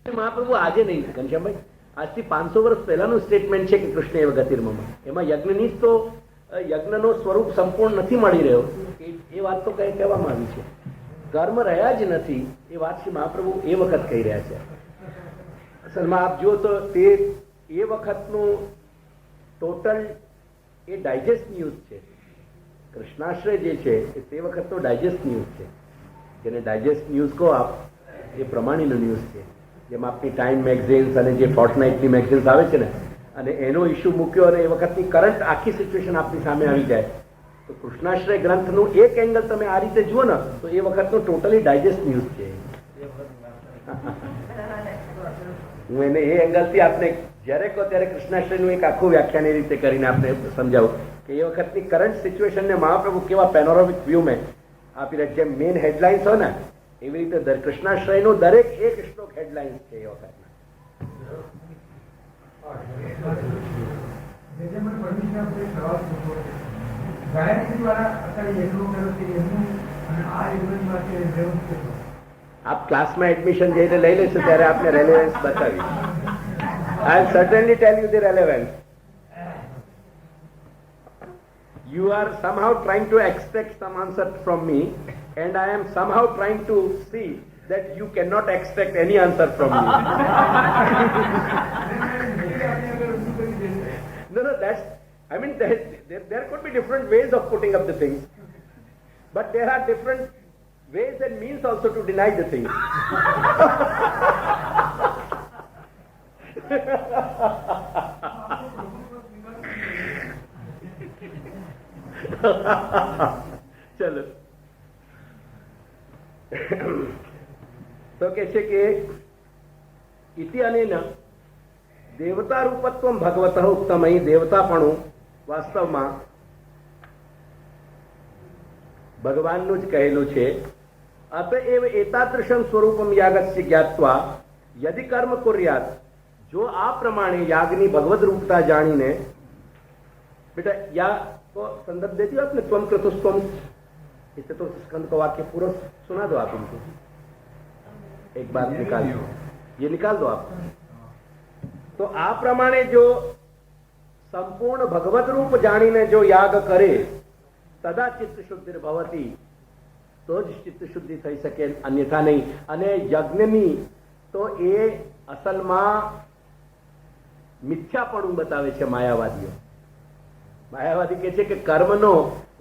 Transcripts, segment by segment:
મહાપ્રભુ આજે નહીં, ઘનશ્યામભાઈ આજથી 500 વર્ષ પહેલાનું સ્ટેટમેન્ટ છે કે કૃષ્ણ એવ ગતિર્મમ. એમાં યજ્ઞની જ તો યજ્ઞનો સ્વરૂપ સંપૂર્ણ નથી મળી રહ્યો એ વાત તો કઈ કહેવામાં આવી છે. કર્મ રહ્યા જ નથી એ વાત શ્રી મહાપ્રભુ એ વખત કહી રહ્યા છે. અસલમાં આપ જુઓ તો તે એ વખતનું ટોટલ એ ડાયજેસ્ટ ન્યૂઝ છે. કૃષ્ણાશ્રય જે છે એ તે વખતનો ડાયજેસ્ટ ન્યૂઝ છે. જેને ડાયજેસ્ટ ન્યૂઝ કહો આપ એ પ્રમાણેનો ન્યૂઝ છે. જેમ આપની ટાઈમ મેગઝીન્સ અને જે ફોર્ટનાઇટની મેગઝીન્સ આવે છે ને, અને એનો ઇસ્યુ મૂક્યો અને એ વખતની કરંટ આખી સિચ્યુએશન આપની સામે આવી જાય તો કૃષ્ણાશ્રય ગ્રંથનું એક એંગલ તમે આ રીતે જુઓ ને તો એ વખતનો ટોટલી ડાયજેસ્ટ ન્યૂઝ છે. હું એને એ એંગલથી આપને જ્યારે કહો ત્યારે કૃષ્ણાશ્રયનું એક આખું વ્યાખ્યાન એ રીતે કરીને આપને સમજાવું કે એ વખતની કરંટ સિચ્યુએશનને મહાપ્રભુ કેવા પેનોરામિક વ્યૂ મેં આપી રહ્યા. જેમ મેઇન હેડલાઇન્સ હોય ને એવી રીતે કૃષ્ણાશ્રયનો દરેક એક શ્લોક હેડલાઇન્સ છે એ વખતના. આપ ક્લાસમાં એડમિશન જઈને લઈ લેશો ત્યારે આપને રેલેવન્સ બતાવી. I will certainly tell you the relevance. You are somehow trying to expect some answer from me, and I am somehow trying to see that you cannot expect any answer from me. No, that's, I mean, there could be different ways of putting up the things, but there are different ways and means also to deny the things. ચલો તો કે છે કે ઇતિ અનેન દેવતા રૂપત્વમ ભગવતઃ ઉત્તમ. અહીં દેવતાપણું વાસ્તવમાં ભગવાનનું જ કહેલું છે. અતએવ એતાદૃશમ સ્વરૂપમ યાગસ્ય જ્ઞાત્વા યદિ કર્મ કુર્યાત. જો આ પ્રમાણે યાગની ભગવદ રૂપતા જાણીને, बेटा या तो संदर्भ देती हो आपने, त्वम क्रतुस्त्वम, इससे तो स्कंद का वाक्य पूरा सुना दो आप इनको, एक बार निकाल दो, ये निकाल दो आप. तो आ प्रमाणे जो संपूर्ण भगवत रूप जानीने जो याग करे तदा चित्त शुद्धि भवती, तो ज चित्त शुद्धि થઈ શકે, अन्यथा नहीं. અને યજ્ઞની તો એ અસલમાં મિથ્યાપણું બતાવે છે માયાવાદીઓ. માયાવાદી કહે છે કે કર્મનો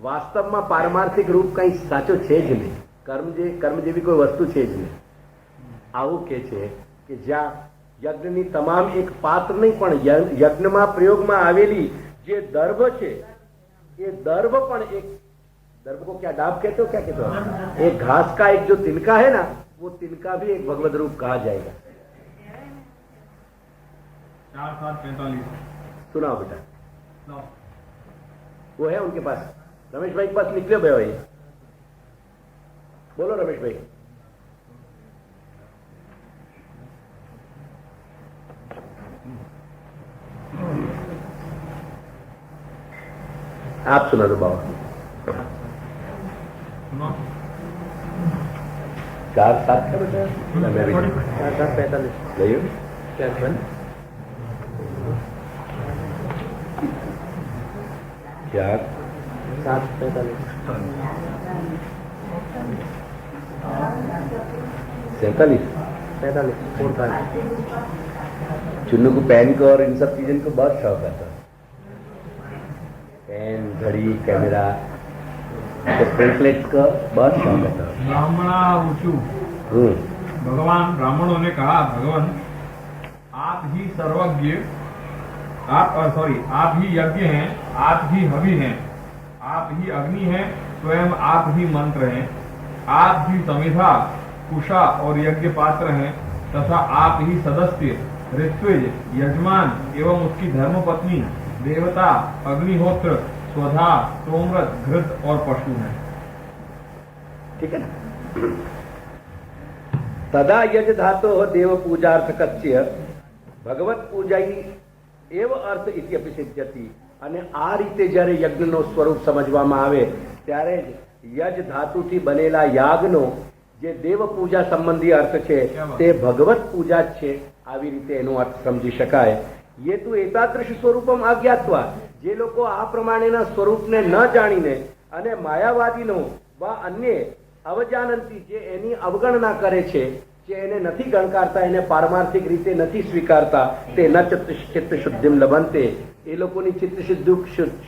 વાસ્તવમાં પારમાર્થિક રૂપ કઈ સાચો છે જ નહીં. કર્મ જેવી કોઈ વસ્તુ છે જ નહીં. આવું કહે છે કે જ્યાં યજ્ઞની તમામ એક પાત્ર નહીં પણ યજ્ઞમાં પ્રયોગમાં આવેલી જે દર્ભ છે એ દર્ભ પણ એક दर्भ को क्या डाब कहते हो, क्या कहते हो? एक घास का एक जो तिनका है ना, वो तिनका भी एक भगवत रूप कहा जाएगा. 4-7-45 सुनाओ बेटा. वो है उनके पास, रमेश भाई के पास निकले भाई. बोलो रमेश भाई. आप सुना दो बाबा. 4-7 का बेटा, 4-7-45 गई क्या बन 4-7-45 चुन्नू को पेन को और इन सब चीजों को बहुत शौक आता. पेन, घड़ी, कैमरा, पेम्पलेट का बहुत शौक था. ब्राह्मणा ऊंचू. भगवान ब्राह्मणों ने कहा, भगवान आप ही सर्वज्ञ, आप ही यज्ञ हैं, आप ही हवि हैं, आप ही अग्नि हैं, स्वयं आप ही मंत्र हैं, आप ही समिधा, कुशा और यज्ञ पात्र हैं, तथा आप ही सदस्य, ऋत्विज, यजमान एवं उसकी धर्मपत्नी, देवता, अग्निहोत्र, स्वधा, सोमरथ, घृत और पशु हैं. ठीक है ना. तदा यज धातो देव पूजार्थकस्य भगवत पूजाई एव अर्थ इति अपिसिद्ध्यति. અને આ રીતે જ્યારે યજ્ઞનો સ્વરૂપ સમજવામાં આવે ત્યારે યજ ધાતુથી બનેલા યાગનો જે દેવ પૂજા સંબંધી અર્થ છે તે ભગવત પૂજા જ છે, આવી રીતે એનો અર્થ સમજી શકાય. ये तो एतादृश स्वरूपम अज्ञात्वा, જે લોકો આ પ્રમાણેના સ્વરૂપને ન જાણીને અને માયાવાદીનો વા અન્ય અવજાનંતી, જે એની અવગણના કરે છે, જે એને નથી ગણકારતા, એને પારમાર્થિક રીતે નથી સ્વીકારતા, તે ન ચિત્ત શુદ્ધિમ લભંતે, એ લોકોની ચિત્ત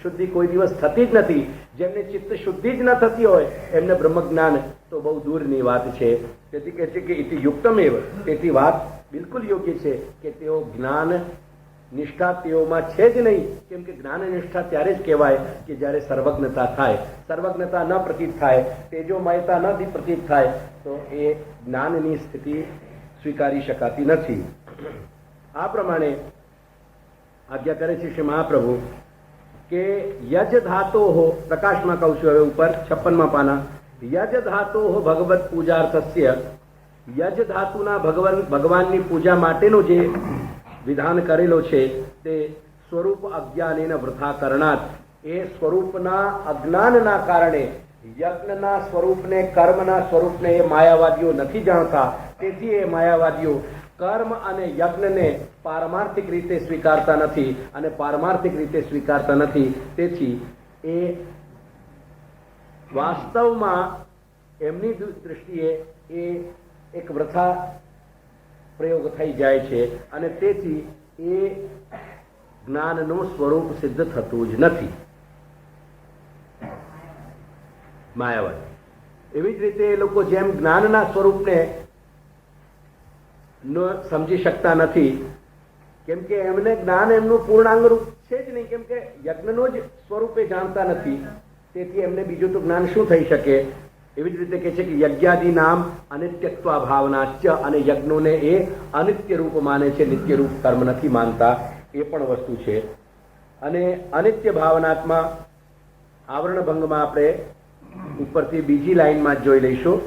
શુદ્ધિ કોઈ દિવસ થતી જ નથી. જેમને ચિત્ત શુદ્ધિ જ ન થતી હોય એમને બ્રહ્મજ્ઞાન તો બહુ દૂરની વાત છે. તેથી કહે છે કે ઇતિ યુક્તમેવ, તેથી વાત બિલકુલ યોગ્ય છે કે તેઓ જ્ઞાન નિષ્ઠા તેઓમાં છે જ નહીં. કેમ કે જ્ઞાન નિષ્ઠા ત્યારે જ કહેવાય કે જ્યારે સર્વજ્ઞતા થાય. સર્વજ્ઞતા ન પ્રતીત થાય, તેજોમયતા ન પ્રતીત થાય તો એ જ્ઞાનની સ્થિતિ સ્વીકારી શકાતી નથી. આ પ્રમાણે આજ્ઞા કરે છે શ્રી મહાપ્રભુ કે યજ ધાતો, પ્રકાશમાં કહું છું હવે ઉપર 56મા પાના, યજ ધાતો ભગવત પૂજાર્થસ્ય, યજ ધાતુના ભગવાનની પૂજા માટેનો જે વિધાન કરેલો છે તે સ્વરૂપ અજ્ઞાનેન વૃથા કરણાત, એ સ્વરૂપના અજ્ઞાનના કારણે યજ્ઞના સ્વરૂપને, કર્મના સ્વરૂપને એ માયાવાદીઓ નથી જાણતા. તેથી એ માયાવાદીઓ કર્મ અને યજ્ઞને પારમાર્થિક રીતે સ્વીકારતા નથી, અને પારમાર્થિક રીતે સ્વીકારતા નથી. તેથી એ વાસ્તવમાં એમની દૃષ્ટિએ એ એક વૃથા પ્રયોગ થઈ જાય છે, અને તેથી એ જ્ઞાનનું સ્વરૂપ સિદ્ધ થતું જ નથી. માયાવાદી એવી જ રીતે એ લોકો જેમ જ્ઞાનના સ્વરૂપને સમજી શકતા નથી, કેમ કે એમને જ્ઞાન એમનું પૂર્ણાંગ રૂપ છે જ નહીં, કેમ કે યજ્ઞનો જ સ્વરૂપે જાણતા નથી. તેથી એમને બીજું તો જ્ઞાન શું થઈ શકે. એવી જ રીતે કહે છે કે યજ્ઞાદિ નામ અનિત્યત્વ ભાવનાચ, અને યજ્ઞોને એ અનિત્ય રૂપ માને છે, નિત્ય રૂપ કર્મ નથી માનતા, એ પણ વસ્તુ છે. અને અનિત્ય ભાવનાત્મા આવરણ ભંગમાં આપણે ઉપરથી બીજી લાઈનમાં જોઈ લઈશું.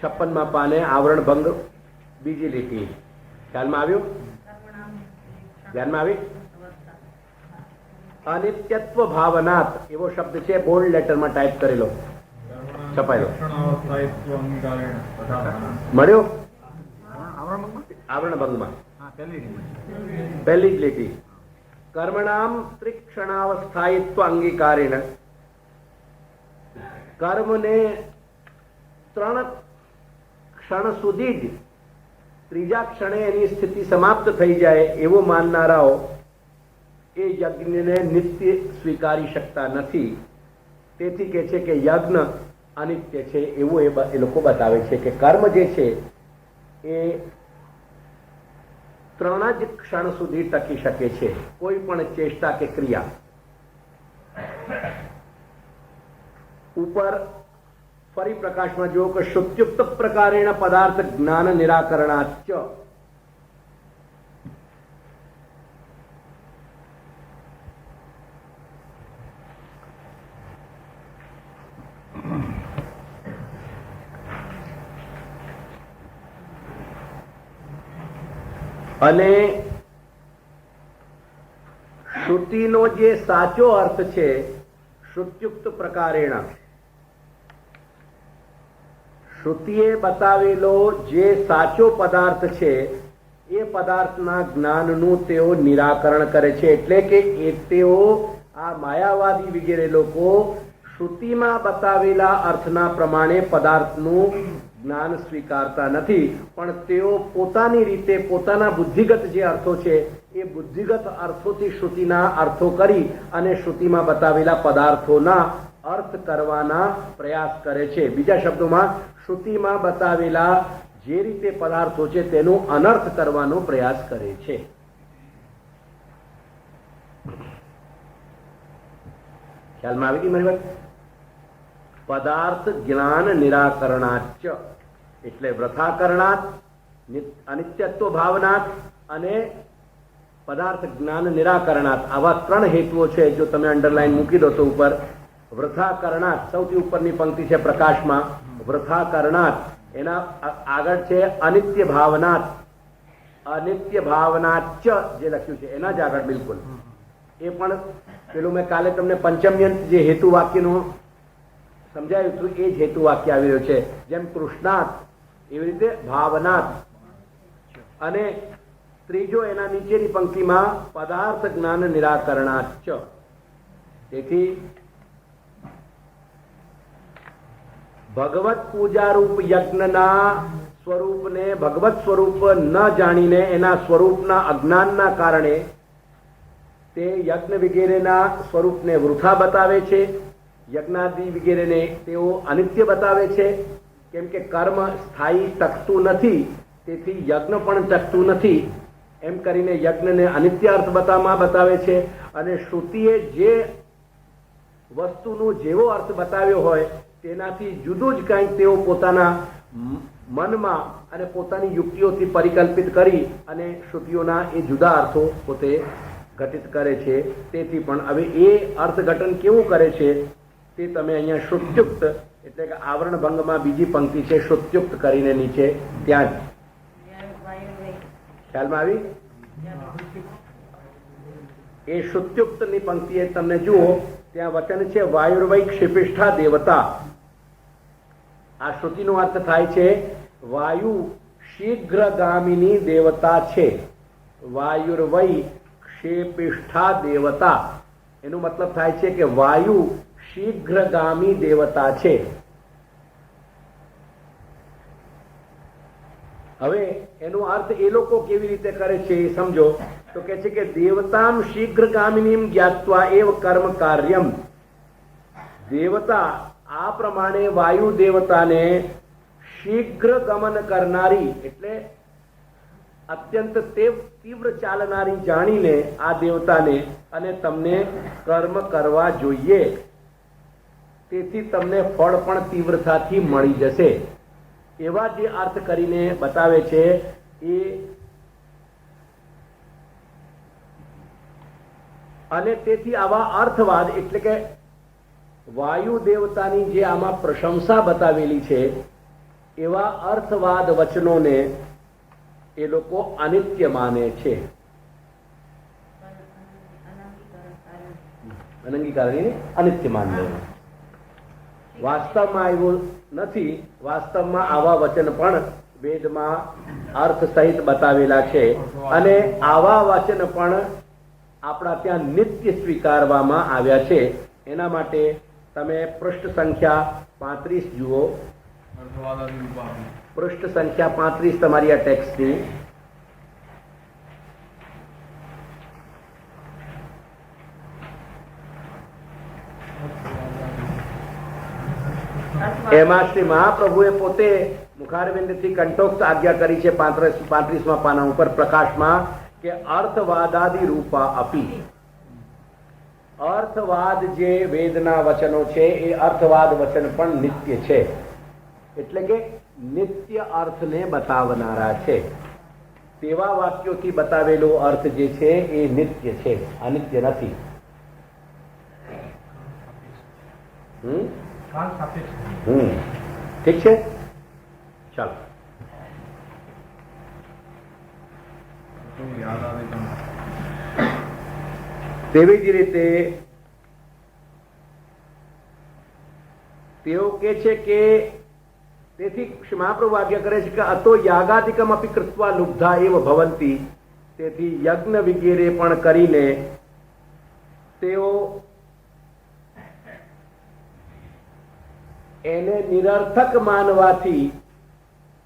56મા પાને આવરણ ભંગ બીજી લીટી. ખ્યાલમાં આવ્યું? ધ્યાનમાં આવી? અનિત્યત્વ ભાવનાત એવો શબ્દ છે, બોલ્ડ લેટરમાં ટાઈપ કરેલો, છપાયેલો, મળ્યો આવરણ ભંગમાં પહેલી જ લીટી. કર્મણામ ત્રિક્ષણાવસ્થાયિત્વ અંગીકારેણ, કર્મને 3 ક્ષણ સુધી જ, ત્રીજા ક્ષણે એની સ્થિતિ સમાપ્ત થઈ જાય એવો માનનારાઓ એ યજ્ઞને નિત્ય સ્વીકારી શકતા નથી. તેથી કે છે કે યજ્ઞ અનિત્ય છે એવું એ લોકો બતાવે છે કે કર્મ જે છે એ 3 જ ક્ષણ સુધી ટકી શકે છે, કોઈ પણ ચેષ્ટા કે ક્રિયા. ઉપર ફરી પ્રકાશમાં જુઓ કે શ્રુત્યુક્ત પ્રકારેણ પદાર્થ જ્ઞાન નિરાકરણાચ, અને શ્રુતિનો જે સાચો અર્થ છે, શ્રુત્યુક્ત પ્રકારેણ, શ્રુતિએ બતાવેલો જે સાચો પદાર્થ છે એ પદાર્થના જ્ઞાનનું તેઓ નિરાકરણ કરે છે. એટલે કે એ તેઓ આ માયાવાદી વગેરે લોકો શ્રુતિમાં બતાવેલા અર્થના પ્રમાણે પદાર્થનું જ્ઞાન સ્વીકારતા નથી, પણ તેઓ પોતાની રીતે પોતાના બુદ્ધિગત જે અર્થો છે એ બુદ્ધિગત અર્થોથી શ્રુતિના અર્થો કરી અને શ્રુતિમાં બતાવેલા પદાર્થોના અર્થ કરવાના પ્રયાસ કરે છે. બીજા શબ્દોમાં શ્રુતિમાં બતાવેલા જે રીતે પદાર્થો છે તેનો અનર્થ કરવાનો પ્રયાસ કરે છે. ખ્યાલમાં આવી ગઈ મારી વાત? પદાર્થ જ્ઞાન નિરાકરણાચ એટલે વૃથાકરણાત, અનિત્યત્વ ભાવનાત અને પદાર્થ જ્ઞાન નિરાકરણાત, આવા 3 હેતુઓ છે. જો તમે અંડરલાઈન મૂકી દો તો ઉપર વૃથાકરણાત, સૌથી ઉપરની પંક્તિ છે પ્રકાશમાં, વૃથાકરણાત, એના આગળ છે અનિત્ય ભાવનાત, અનિત્ય ભાવનાચ જે લખ્યું છે એના જ આગળ બિલકુલ એ પણ પેલું મેં કાલે તમને પંચમ્યંત જે હેતુ વાક્યનું સમજાયું હતું એ જ હેતુ વાક્ય આવી રહ્યો છે. જેમ કૃષ્ણાત એવી રીતે ભાવનાત. અને ત્રીજો એના નીચેની પંક્તિમાં પદાર્થ જ્ઞાન નિરાકરણાત ચ. તેથી ભગવત પૂજા રૂપ યજ્ઞના સ્વરૂપને ભગવત સ્વરૂપ ન જાણીને એના સ્વરૂપના અજ્ઞાનના કારણે તે યજ્ઞ વગેરેના સ્વરૂપને વૃથા બતાવે છે. યજ્ઞાદિ વગેરેને તેઓ અનિત્ય બતાવે છે. કેમ કે કર્મ સ્થાયી ટકતું નથી, તેથી યજ્ઞ પણ ટકતું નથી. એમ કરીને યજ્ઞને અનિત્ય અર્થ બતાવે છે. અને શ્રુતિએ જે વસ્તુનો જેવો અર્થ બતાવ્યો હોય તેનાથી જુદું જ કંઈક તેઓ પોતાના મનમાં અને પોતાની યુક્તિઓથી પરિકલ્પિત કરી અને શ્રુતિઓના એ જુદા અર્થો પોતે ઘટિત કરે છે. તેથી પણ હવે એ અર્થઘટન કેવું કરે છે તે તમે અહીંયા શ્રુત્યુક્ત એટલે કે આવરણ ભંગમાં બીજી પંક્તિ છે શ્રુત્યુક્ત કરીને નીચે ત્યાં જ ખ્યાલમાં આવી. એ શ્રુત્યુક્તની પંક્તિએ તમને જુઓ ત્યાં વચન છે વાયુર્વૈ ક્ષિપિષ્ઠા દેવતા. આ શ્રુતિનો અર્થ થાય છે વાયુ શીઘ્રગામિની દેવતા છે. વાયુર્વૈ ક્ષેપિષ્ઠા દેવતા એનો મતલબ થાય છે કે વાયુ શીઘ્રગામી દેવતા છે. હવે એનો અર્થ એ લોકો કેવી રીતે કરે છે એ સમજો. તો કે છે કે દેવતામ શીઘ્રગામિનીમ જ્ઞાત્વા એવ કર્મ કાર્યમ. દેવતા આ પ્રમાણે વાયુ દેવતાને શીઘ્ર ગમન કરનારી એટલે અત્યંત તીવ્ર ચાલનારી જાણીને આ દેવતાને અને તમને કર્મ કરવા જોઈએ. તેથી તમને ફળ પણ તીવ્રતાથી મળી જશે. એવા જે અર્થ કરીને બતાવે છે એ અને તેથી આવા અર્થવાદ એટલે કે વાયુ દેવતાની જે આમાં પ્રશંસા બતાવેલી છે એવા અર્થવાદ વચનોને એ લોકો અનિત્ય માને છે. અનંગીકારણી અનિત્ય માને. વાસ્તવમાં એવું નથી. વાસ્તવમાં આવા વચન પણ વેદમાં અર્થ સહિત બતાવેલા છે અને આવા વચન પણ આપણા ત્યાં નિત્ય સ્વીકારવામાં આવ્યા છે. એના માટે તમે પૃષ્ઠ સંખ્યા 35 જુઓ. પૃષ્ઠ સંખ્યા 35 તમારી આ ટેક્સ્ટની. એમાં શ્રી મહાપ્રભુએ પોતે મુખારવિંદથી કંઠોક્ત આજ્ઞા કરી છે 35મા પાના ઉપર પ્રકાશમાં કે અર્થવાદાદિ રૂપા અપી. અર્થવાદ જે વેદના વચનો છે એ અર્થવાદ વચન પણ નિત્ય છે. એટલે કે નિત્ય અર્થને બતાવનારા છે. તેવા વાક્યોથી બતાવેલો અર્થ જે છે એ નિત્ય છે, અનિત્ય નથી. ઠીક છે. ચાલો તેવી જ રીતે તેઓ કે છે કે તેથી મહાપ્રભુ આજ્ઞા કરે છે કે અતો યાગાદિકમ અપી કૃત્વા લુબ્ધા એવ ભવંતી. તેથી યજ્ઞ વગેરે પણ કરીને તેઓ એને નિરર્થક માનવાથી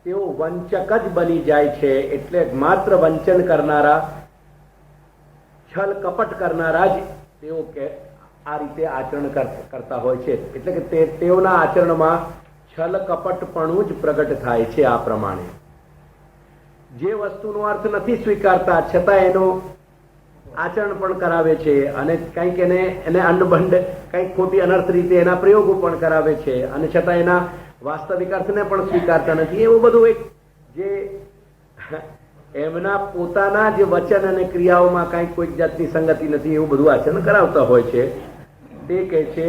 તેઓ વંચક જ બની જાય છે. એટલે માત્ર વંચન કરનારા, છલ કપટ કરનારા જ તેઓ કે આ રીતે આચરણ કરતા હોય છે. એટલે કે તેઓના આચરણમાં છલ કપટપણું જ પ્રગટ થાય છે. આ પ્રમાણે જે વસ્તુનો અર્થ નથી સ્વીકારતા છતાં એનો આચરણ પણ કરાવે છે અને કંઈક એને અંડબંડ કંઈક ખોટી અનર્થ રીતે એના પ્રયોગો પણ કરાવે છે અને છતાં એના વાસ્તવિક અર્થને પણ સ્વીકારતા નથી. એવું બધું એક જે એમના પોતાના જે વચન અને ક્રિયાઓમાં કંઈક કોઈક જાતની સંગતિ નથી એવું બધું આચરણ કરાવતા હોય છે. તે કહે છે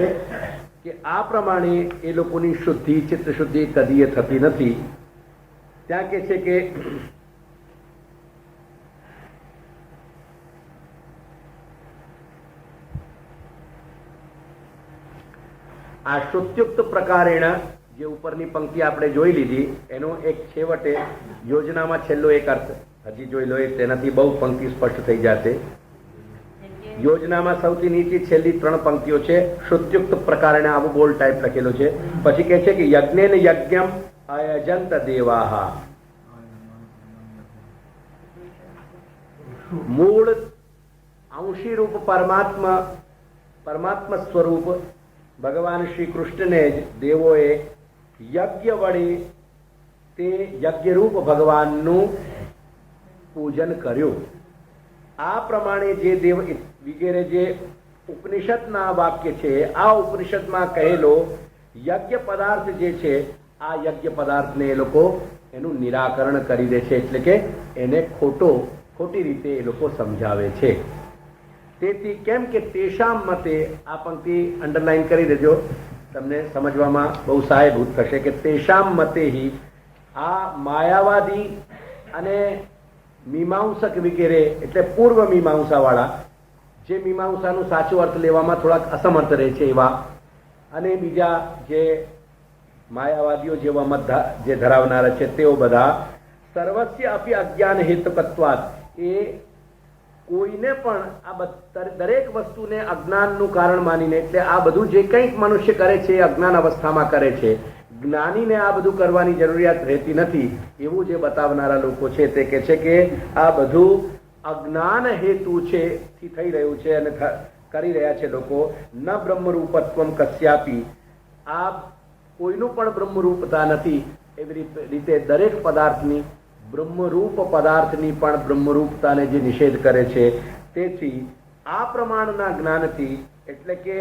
કે આ પ્રમાણે એ લોકોની શુદ્ધિ, ચિત્ત શુદ્ધિ કદીએ થતી નથી. ત્યાં કે છે કે આ શ્રુત્યુક્ત પ્રકારેણ જે ઉપરની પંક્તિ આપણે જોઈ લીધી એનો એક છેવટે યોજનામાં છેલ્લો એક અર્થ હજી જોઈ લો, તેનાથી બહુ પંક્તિ સ્પષ્ટ થઈ જશે. યોજનામાં સૌથી નીચી છેલ્લી 3 પંક્તિઓ છે. શ્રુત્યુક્ત પ્રકારેણ આવું બોલ્ડ ટાઈપ લખેલો છે. પછી કહે છે કે યજ્ઞેન યજ્ઞમ અયજંત દેવાહ. મૂળ અંશી રૂપ પરમાત્મા સ્વરૂપ ભગવાન શ્રી કૃષ્ણને જ દેવોએ યજ્ઞ વડે તે યજ્ઞરૂપ ભગવાનનું પૂજન કર્યું. આ પ્રમાણે જે દેવ વગેરે જે ઉપનિષદના વાક્ય છે, આ ઉપનિષદમાં કહેલો યજ્ઞ પદાર્થ જે છે, આ યજ્ઞ પદાર્થને એ લોકો એનું નિરાકરણ કરી દે છે, એટલે કે એને ખોટી રીતે એ લોકો સમજાવે છે. તેથી કેમ કે તેષામ મતે, આ પંક્તિ અંડરલાઈન કરી દેજો, તમને સમજવામાં બહુ સહાયભૂત થશે કે તેષામ મતે હિ આ માયાવાદી અને મીમાંસક વગેરે એટલે પૂર્વ મીમાંસા વાળા, જે મીમાંસાનું સાચો અર્થ લેવામાં થોડાક અસમર્થ રહે છે એવા, અને બીજા જે માયાવાદીઓ જેવા મત જે ધરાવનારા છે તેઓ બધા સર્વસ્ય અપી અજ્ઞાન હેતુકત્વાત, એ કોઈને પણ આ દરેક વસ્તુને અજ્ઞાનનું કારણ માનીને, એટલે આ બધું જે કંઈક મનુષ્ય કરે છે એ અજ્ઞાન અવસ્થામાં કરે છે, જ્ઞાનીને આ બધું કરવાની જરૂરિયાત રહેતી નથી એવું જે બતાવનારા લોકો છે તે કહે છે કે આ બધું અજ્ઞાન હેતુ છે થી થઈ રહ્યું છે અને કરી રહ્યા છે લોકો. ન બ્રહ્મરૂપત્વમ કસ્યાપી, આ કોઈનું પણ બ્રહ્મરૂપતા નથી. એવી રીતે દરેક પદાર્થની બ્રહ્મરૂપ પદાર્થની પણ બ્રહ્મરૂપતાને જે નિષેધ કરે છે. તેથી આ પ્રમાણના જ્ઞાનથી, એટલે કે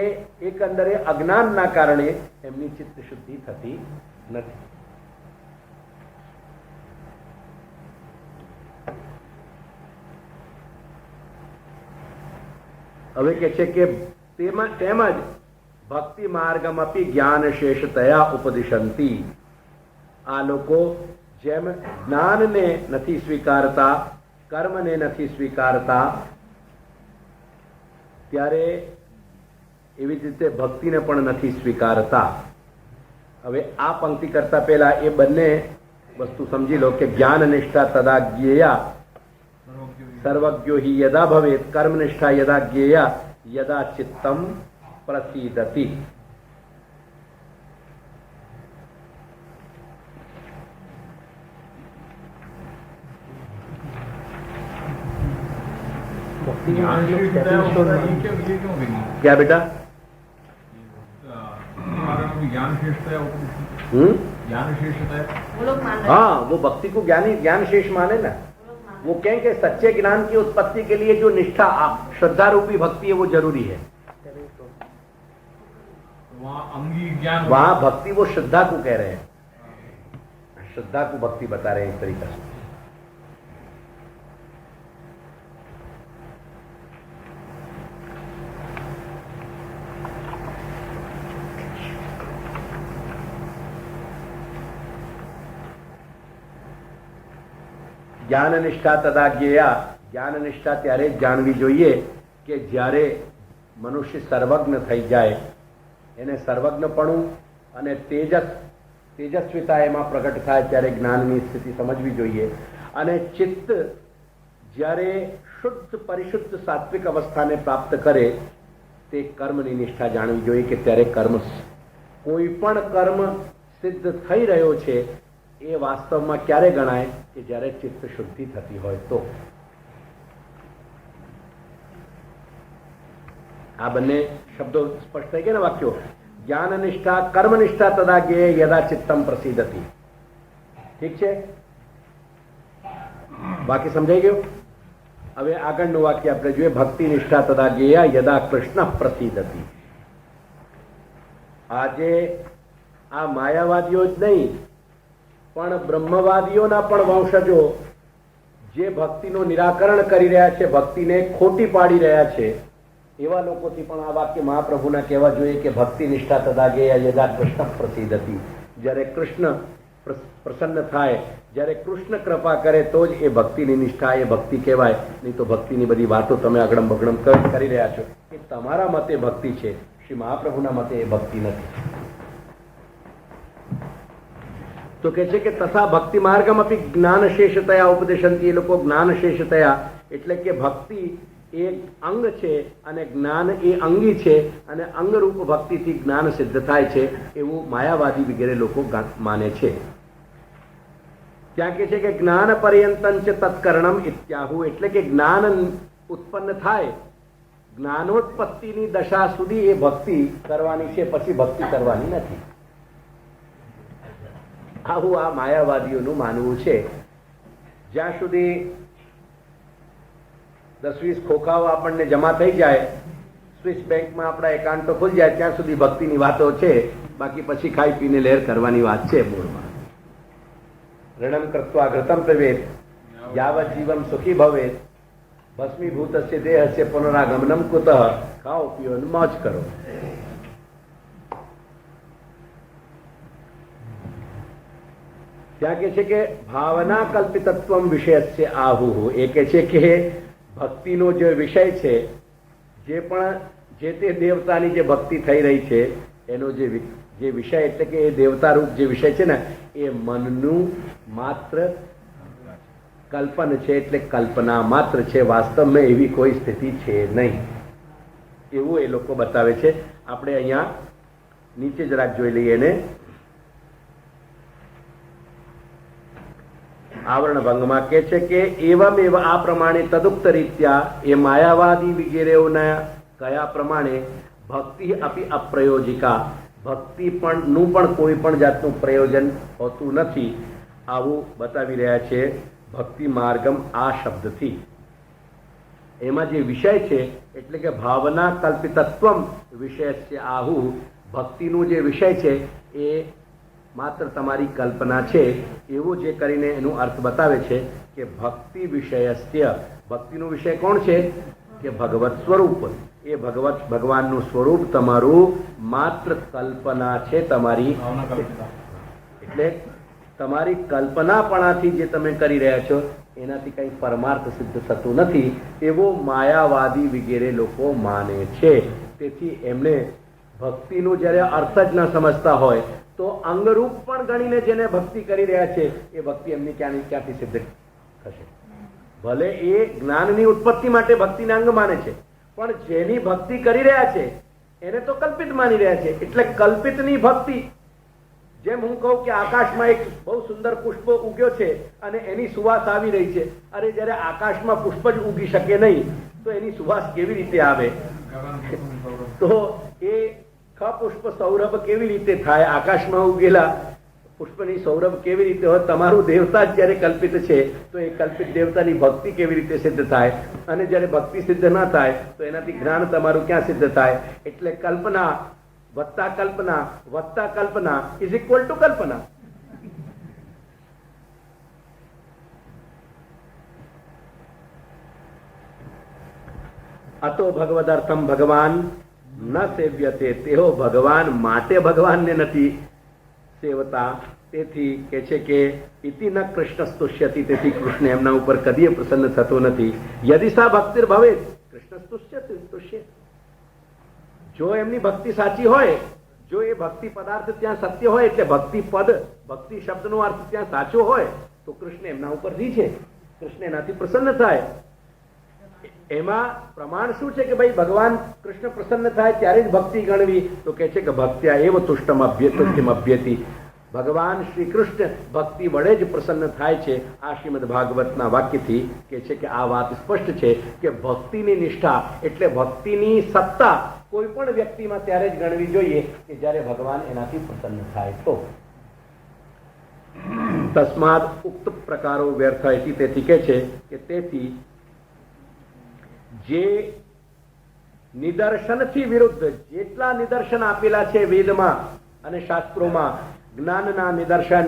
એકંદરે અજ્ઞાનના કારણે એમની ચિત્ત શુદ્ધિ થતી નથી. હવે કે છે કે તેમજ ભક્તિ માર્ગમ અપી જ્ઞાન શેષતયા ઉપદિશંતી. આ લોકો જેમ જ્ઞાનને નથી સ્વીકારતા, કર્મને નથી સ્વીકારતા, ત્યારે એવી જ રીતે ભક્તિને પણ નથી સ્વીકારતા. હવે આ પંક્તિ કરતા પહેલા એ બંને વસ્તુ સમજી લો કે જ્ઞાન નિષ્ઠા તદા જ્ઞેયા સર્વજ્ઞો હિ યદા ભવેત, કર્મ નિષ્ઠા યદા જ્ઞેયા યદા ચિત્તમ પ્રસીદતિ. क्या बेटा? ज्ञान शेषता है, ज्ञान शेषता है। हाँ, वो भक्ति को ज्ञान शेष माने ना. वो कहेंगे सच्चे ज्ञान की उत्पत्ति के लिए जो निष्ठा श्रद्धा रूपी भक्ति है वो जरूरी है. वहाँ अंगी ज्ञान, वहाँ भक्ति वो श्रद्धा को कह रहे हैं, श्रद्धा को भक्ति बता रहे हैं इस तरीका से. જ્ઞાન નિષ્ઠા તદા જ્ઞેયા. જ્ઞાન નિષ્ઠા ત્યારે જ જાણવી જોઈએ કે જ્યારે મનુષ્ય સર્વજ્ઞ થઈ જાય, એને સર્વજ્ઞપણું અને તેજસ્વીતા એમાં પ્રગટ થાય ત્યારે જ્ઞાનની સ્થિતિ સમજવી જોઈએ. અને ચિત્ત જ્યારે શુદ્ધ પરિશુદ્ધ સાત્વિક અવસ્થાને પ્રાપ્ત કરે તે કર્મની નિષ્ઠા જાણવી જોઈએ કે ત્યારે કોઈ પણ કર્મ સિદ્ધ થઈ રહ્યો છે એ વાસ્તવમાં ક્યારે ગણાય કે જ્યારે ચિત્ત શુદ્ધિ થતી હોય તો. આ બંને શબ્દો સ્પષ્ટ થઈ ગયા ને વાક્યો. જ્ઞાન નિષ્ઠા કર્મ નિષ્ઠા તદા જ્ઞેય યદા ચિત્તમ પ્રસીદતિ. ઠીક છે, બાકી સમજાઈ ગયું? હવે આગળનું વાક્ય આપણે જોઈએ. ભક્તિ નિષ્ઠા તદા જ્ઞેય યદા કૃષ્ણ પ્રસીદતિ. આજે આ માયાવાદીઓ જ નહીં પણ બ્રહ્મવાદીઓના પણ વંશજો જે ભક્તિનું નિરાકરણ કરી રહ્યા છે, ભક્તિને ખોટી પાડી રહ્યા છે, એવા લોકોથી પણ આ વાક્ય મહાપ્રભુના કહેવા જોઈએ કે ભક્તિ નિષ્ઠા તદા જ્ઞેય યદા કૃષ્ણ પ્રસીદતિ. જ્યારે કૃષ્ણ પ્રસન્ન થાય, જ્યારે કૃષ્ણ કૃપા કરે તો જ એ ભક્તિની નિષ્ઠા, એ ભક્તિ કહેવાય. નહીં તો ભક્તિની બધી વાતો તમે અગડમ બગડમ કરી રહ્યા છો. એ તમારા મતે ભક્તિ છે, શ્રી મહાપ્રભુના મતે એ ભક્તિ નથી. તો કે છે કે તથા ભક્તિ માર્ગમ અપી જ્ઞાન શેષતયા ઉપદેશંતી. એ લોકો જ્ઞાન શેષતયા એટલે કે ભક્તિ એ અંગ છે અને જ્ઞાન એ અંગી છે અને અંગરૂપ ભક્તિથી જ્ઞાન સિદ્ધ થાય છે એવું માયાવાદી વગેરે લોકો માને છે. ત્યાં કે છે કે જ્ઞાન પર્યંતં ચ તત્કરણમ ઇત્યાહુ એટલે કે જ્ઞાન ઉત્પન્ન થાય, જ્ઞાનોત્પત્તિની દશા સુધી એ ભક્તિ કરવાની છે, પછી ભક્તિ કરવાની નથી. આવું આ માયાવાદીઓનું માનવું છે. જ્યાં સુધી 10-20 ખોખાઓ આપણને જમા થઈ જાય, સ્વિસ બેંકમાં આપણા એકાઉન્ટો ખુલી જાય, ત્યાં સુધી ભક્તિની વાતો છે. બાકી પછી ખાઈ પીને લહેર કરવાની વાત છે. મૂળમાં ઋણમ કૃત્વા ઘૃતમ પીવેત યાવત જીવમ સુખી ભવેત ભસ્મીભૂતસ્ય દેહસ્ય પુનરાગમનમ કુતઃ. ખાઓ પીઓ અને મોજ કરો. ત્યાં કે છે કે ભાવના કલ્પિતત્વમ વિષયસ્ય આહુઃ. એ કે છે કે ભક્તિનો જે વિષય છે, જે પણ જે તે દેવતાની જે ભક્તિ થઈ રહી છે એનો જે વિષય એટલે કે એ દેવતા રૂપ જે વિષય છે ને એ મનનું માત્ર કલ્પન છે, એટલે કલ્પના માત્ર છે. વાસ્તવમાં એવી કોઈ સ્થિતિ છે નહીં એવું એ લોકો બતાવે છે. આપણે અહીંયા નીચે જરાક જોઈ લઈએ ને. આવરણ ભંગમાં કે છે કે એવમ એવ આ પ્રમાણે તદુક્ત રીત્યા એ માયાવાદી વગેરેઓના કયા પ્રમાણે ભક્તિ અપી અપ્રયોજિકા, ભક્તિ નું પણ કોઈ પણ જાતનું પ્રયોજન હોતું નથી આવું બતાવી રહ્યા છે ભક્તિ માર્ગમ આ શબ્દથી. એમાં જે વિષય છે એટલે કે ભાવના કલ્પિતત્વમ વિષયસ્ય આહુ, ભક્તિનું જે વિષય છે એ માત્ર તમારી કલ્પના છે એવું જે કરીને એનું અર્થ બતાવે છે કે ભક્તિ વિષયસ્ય, ભક્તિનું વિષય કોણ છે કે ભગવત સ્વરૂપ. એ ભગવાનનું સ્વરૂપ તમારું માત્ર કલ્પના છે તમારી. એટલે તમારી કલ્પનાપણાથી જે તમે કરી રહ્યા છો એનાથી કંઈ પરમાર્થ સિદ્ધ થતું નથી એવો માયાવાદી વગેરે લોકો માને છે. તેથી એમને ભક્તિનું જ્યારે અર્થ જ ન સમજતા હોય તો અંગરૂપ પણ ગણીને જેને ભક્તિ કરી રહ્યા છે એ ભક્તિ એમની ક્યાંથી સિદ્ધ થશે. ભલે એ જ્ઞાનની ઉત્પત્તિ માટે ભક્તિને અંગ માને છે, પણ જેની ભક્તિ કરી રહ્યા છે એને તો કલ્પિત માની રહ્યા છે. એટલે કલ્પિતની ભક્તિ, જેમ હું કહું કે આકાશમાં એક બહુ સુંદર પુષ્પ ઉગ્યો છે અને એની સુવાસ આવી રહી છે. અરે જ્યારે આકાશમાં પુષ્પ જ ઉગી શકે નહીં તો એની સુવાસ કેવી રીતે આવે? તો એ પુષ્પ સૌરભ કેવી રીતે થાય? આકાશમાં ઉગેલા પુષ્પની સૌરભ કેવી રીતે હોય? તમારું દેવતા જ જ્યારે કલ્પિત છે તો એ કલ્પિત દેવતાની ભક્તિ કેવી રીતે સિદ્ધ થાય? અને જ્યારે ભક્તિ સિદ્ધ ના થાય તો એનાથી જ્ઞાન તમારું ક્યાં સિદ્ધ થાય? એટલે કલ્પના વત્તા કલ્પના ઇઝ ઇક્વલ ટુ કલ્પના. અતો ભગવદર્થમ ભગવાન ન સેવ્યતે, તેઓ ભગવાન માટે ભગવાનને નથી સેવતા. તેથી કે છે કે ઇતિ ન કૃષ્ણ સ્તુષ્યતિ, તેથી કૃષ્ણ એમના ઉપર કદીય પ્રસન્ન થતો નથી. યદિ સા ભક્તિર ભવેત કૃષ્ણ તુષ્ય. જો એમની ભક્તિ સાચી હોય, જો એ ભક્તિ પદાર્થ ત્યાં સત્ય હોય, એટલે ભક્તિ પદ, ભક્તિ શબ્દનો અર્થ ત્યાં સાચો હોય તો કૃષ્ણ એમના ઉપર જી છે, કૃષ્ણ એનાથી પ્રસન્ન થાય. એમાં પ્રમાણ શું છે કે ભાઈ ભગવાન કૃષ્ણ પ્રસન્ન થાય ત્યારે જ ભક્તિ ગણવી? તો કે છે કે ભક્ત્યા એવ તુષ્ટમ અભ્યતિ. ભગવાન શ્રી કૃષ્ણ ભક્તિ વડે જ પ્રસન્ન થાય છે. આ શ્રીમદ ભાગવતના વાક્યથી કે છે કે આ વાત સ્પષ્ટ છે કે ભક્તિની નિષ્ઠા એટલે ભક્તિની સત્તા કોઈ પણ વ્યક્તિમાં ત્યારે જ ગણવી જોઈએ કે જ્યારે ભગવાન એનાથી પ્રસન્ન થાય તો. તસ્માદ ઉક્ત પ્રકારો વ્યર્થ હતી. તેથી કે છે કે તેથી જે નિદર્શનથી વિરુદ્ધ જેટલા નિદર્શન આપેલા છે વેદમાં અને શાસ્ત્રોમાં, જ્ઞાનના નિદર્શન,